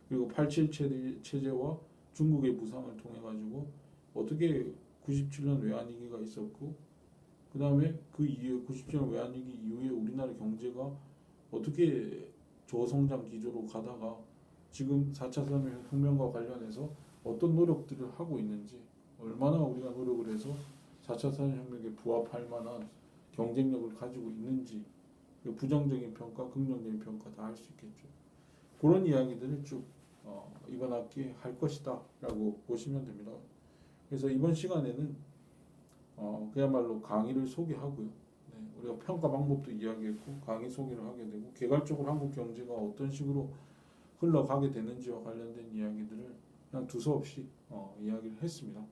그리고 87 체제와 중국의 부상을 통해 가지고 어떻게 97년 외환위기가 있었고 그 다음에 그 이후에 97년 외환위기 이후에 우리나라 경제가 어떻게 저성장 기조로 가다가 지금 4차 산업혁명과 관련해서 어떤 노력들을 하고 있는지 얼마나 우리가 노력을 해서 4차 산업혁명에 부합할 만한 경쟁력을 가지고 있는지 부정적인 평가, 긍정적인 평가 다 할 수 있겠죠. 그런 이야기들을 쭉 이번 학기에 할 것이다 라고 보시면 됩니다. 그래서 이번 시간에는 그야말로 강의를 소개하고요. 네, 우리가 평가 방법도 이야기했고 강의 소개를 하게 되고 개괄적으로 한국 경제가 어떤 식으로 흘러가게 되는지와 관련된 이야기들을 그냥 두서없이 이야기를 했습니다.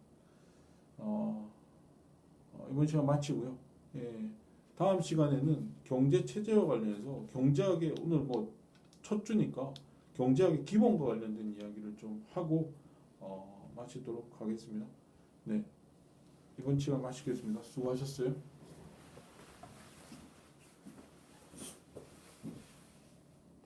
이번 시간 마치고요. 예, 다음 시간에는 경제 체제와 관련해서 경제학의 오늘 뭐 첫 주니까 경제학의 기본과 관련된 이야기를 좀 하고 마치도록 하겠습니다. 네, 이번 시간 마치겠습니다. 수고하셨어요.